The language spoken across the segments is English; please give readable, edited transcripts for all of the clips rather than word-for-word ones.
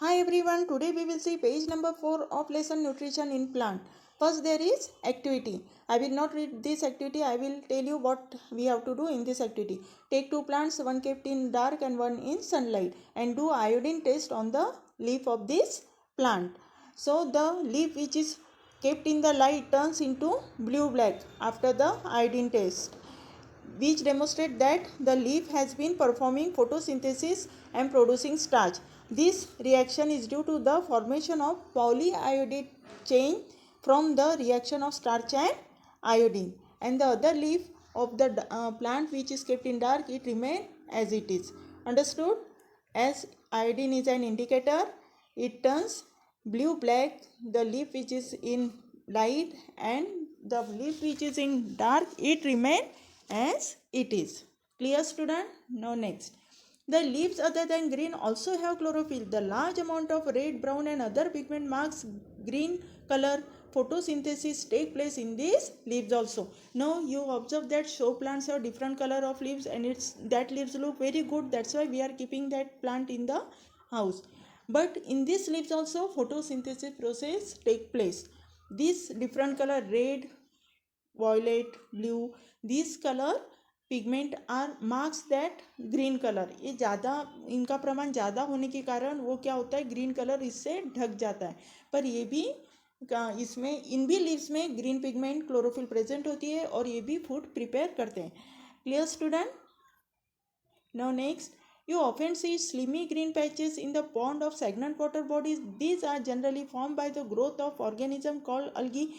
Hi everyone, today we will see page number 4 of lesson nutrition in plant. First there is activity. I will not read this activity, I will tell you what we have to do in this activity. Take two plants, one kept in dark and one in sunlight, and do iodine test on the leaf of this plant. So the leaf which is kept in the light turns into blue black after the iodine test, which demonstrate that the leaf has been performing photosynthesis and producing starch. This reaction is due to the formation of polyiodide chain from the reaction of starch and iodine. And the other leaf of the plant which is kept in dark, it remain as it is. Understood? As iodine is an indicator, it turns blue black. The leaf which is in light and the leaf which is in dark, it remain as it is. Clear, student? Now next. The leaves other than green also have chlorophyll. The large amount of red, brown and other pigment marks green color. Photosynthesis take place in these leaves also. Now you observe that show plants have different color of leaves, and that leaves look very good. That's why we are keeping that plant in the house. But in these leaves also photosynthesis process take place. This different color, red, violet, blue, these color pigment are marks that green colour. ये ज़्यादा, इनका प्रमाण ज़्यादा होने के कारण वो क्या होता है, ग्रीन कलर इससे ढक जाता है. पर ये भी इसमें इन भी लीव्स में ग्रीन पिगमेंट क्लोरोफिल प्रेजेंट होती है और ये भी फूड प्रिपेयर करते हैं. Clear student? Now next, you often see slimy green patches in the pond of stagnant water bodies. These are generally formed by the growth of organism called algae.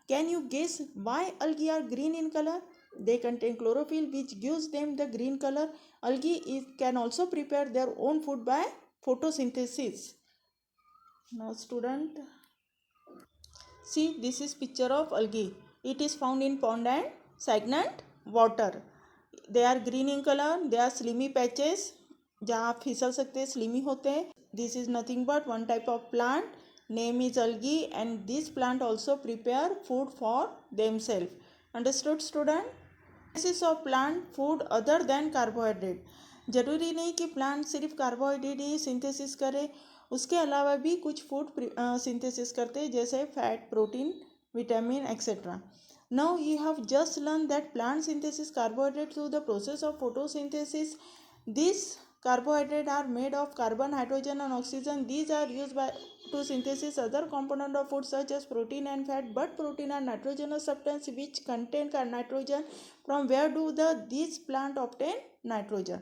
Can you guess why algae are green in color? They contain chlorophyll which gives them the green color. Algae can also prepare their own food by photosynthesis. Now student, see, this is picture of algae. It is found in pond and stagnant water. They are green in color. They are slimy patches. जहाँ आप फिसल सकते हैं, slimy होते हैं. This is nothing but one type of plant. Name is algae and this plant also prepare food for themselves. Understood student? Synthesis of plant food other than carbohydrate. जरूरी नहीं कि प्लांट सिर्फ कार्बोहाइड्रेट ही synthesis करे, उसके अलावा भी कुछ food synthesis करते हैं, जैसे fat, protein, vitamin etcetera. Now you have just learned that plant synthesis carbohydrate through the process of photosynthesis. These carbohydrates are made of carbon, hydrogen and oxygen. These are used to synthesize other component of food such as protein and fat. But protein are nitrogenous substance which contain nitrogen. From where do these plant obtain nitrogen?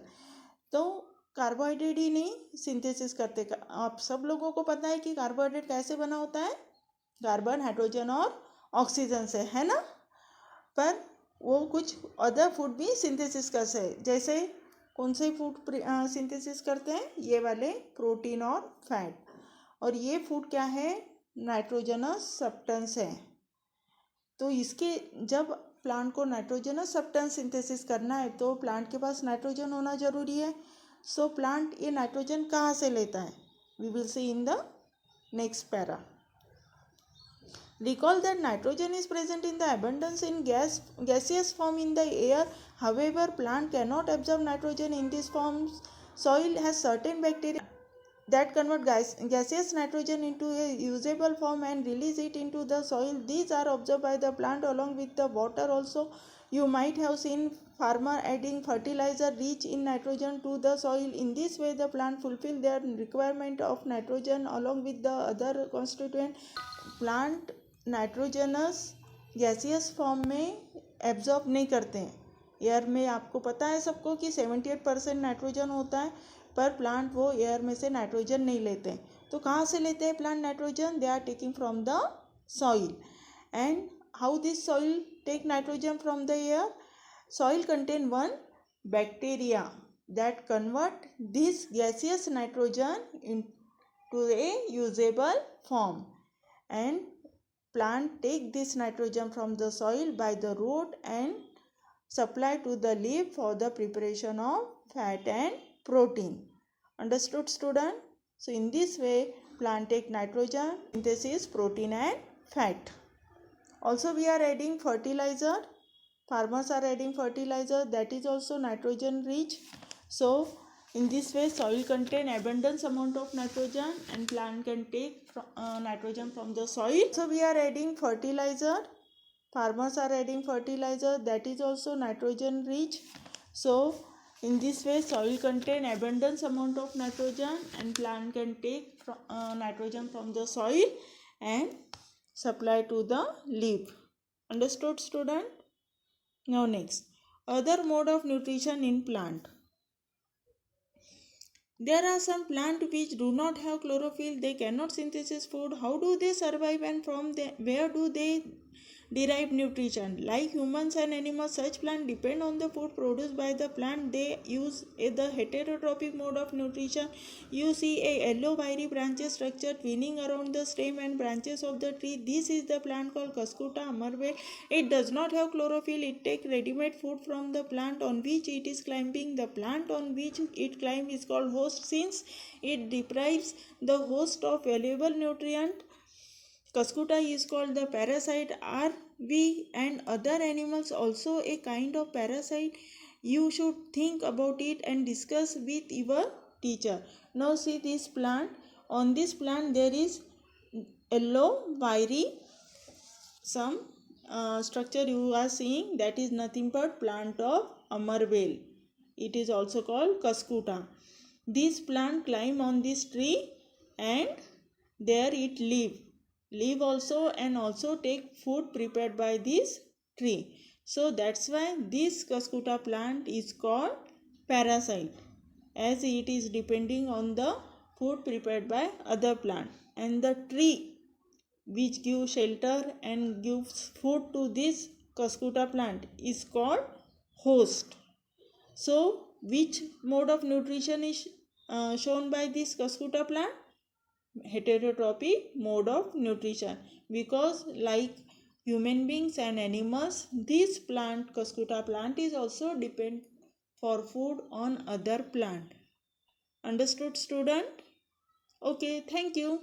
तो carbohydrate ही नहीं synthesis करते. आप सब लोगों को पता है कि कार्बोहाइड्रेट कैसे बना होता है, कार्बन, हाइड्रोजन और ऑक्सीजन से, है ना. पर वो कुछ अदर फूड भी सिंथेसिस करते हैं. जैसे कौन से फूड सिंथेसिस करते हैं, ये वाले प्रोटीन और फैट. और ये फूड क्या है, नाइट्रोजनस सब्सटेंस है. तो इसके जब प्लांट को नाइट्रोजनस सब्सटेंस सिंथेसिस करना है तो प्लांट के पास नाइट्रोजन होना जरूरी है. सो प्लांट ये नाइट्रोजन कहाँ से लेता है, we will see in the next para. Recall that nitrogen is present in the abundance in gaseous form in the air. However, plant cannot absorb nitrogen in these forms. Soil has certain bacteria that convert gaseous nitrogen into a usable form and release it into the soil. These are absorbed by the plant along with the water also. You might have seen farmer adding fertilizer rich in nitrogen to the soil. In this way, the plant fulfill their requirement of nitrogen along with the other constituent. Plant nitrogenous gaseous form में absorb नहीं करते हैं. Air में आपको पता है सबको कि 78% नाइट्रोजन होता है, पर प्लांट वो एयर में से नाइट्रोजन नहीं लेते हैं. तो कहाँ से लेते हैं plant nitrogen? They are taking from the soil. And how this soil take nitrogen from the air? Soil contain one bacteria that convert this gaseous nitrogen into a usable form, and plant take this nitrogen from the soil by the root and supply to the leaf for the preparation of fat and protein. Understood student? So in this way plant take nitrogen, synthesis protein and fat. Also we are adding fertilizer. Farmers are adding fertilizer that is also nitrogen rich. So In this way, soil contain abundance amount of nitrogen and plant can take nitrogen from the soil. So we are adding fertilizer. Farmers are adding fertilizer that is also nitrogen rich. So in this way, soil contain abundance amount of nitrogen and plant can take nitrogen from the soil and supply to the leaf. Understood, student? Now next, other mode of nutrition in plant. There are some plants which do not have chlorophyll. They cannot synthesize food. How do they survive and from where do they derive nutrition? Like humans and animals, such plants depend on the food produced by the plant. They use the heterotrophic mode of nutrition. You see a yellow wiry branches structure twining around the stem and branches of the tree. This is the plant called Cuscuta amarvel. It does not have chlorophyll. It takes ready-made food from the plant on which it is climbing. The plant on which it climbs is called host. Since it deprives the host of valuable nutrient, Cuscuta is called the parasite. Are we and other animals also a kind of parasite? You should think about it and discuss with your teacher. Now see this plant. On this plant there is yellow wiry some structure you are seeing, that is nothing but plant of amarvel. It is also called Cuscuta. This plant climb on this tree and there it live also and also take food prepared by this tree. So that's why this Cuscuta plant is called parasite, as it is depending on the food prepared by other plant, and the tree which gives shelter and gives food to this Cuscuta plant is called host. So which mode of nutrition is shown by this Cuscuta plant? Heterotrophic mode of nutrition, because like human beings and animals, this plant Cuscuta plant is also depend for food on other plant. Understood, student? Okay, thank you.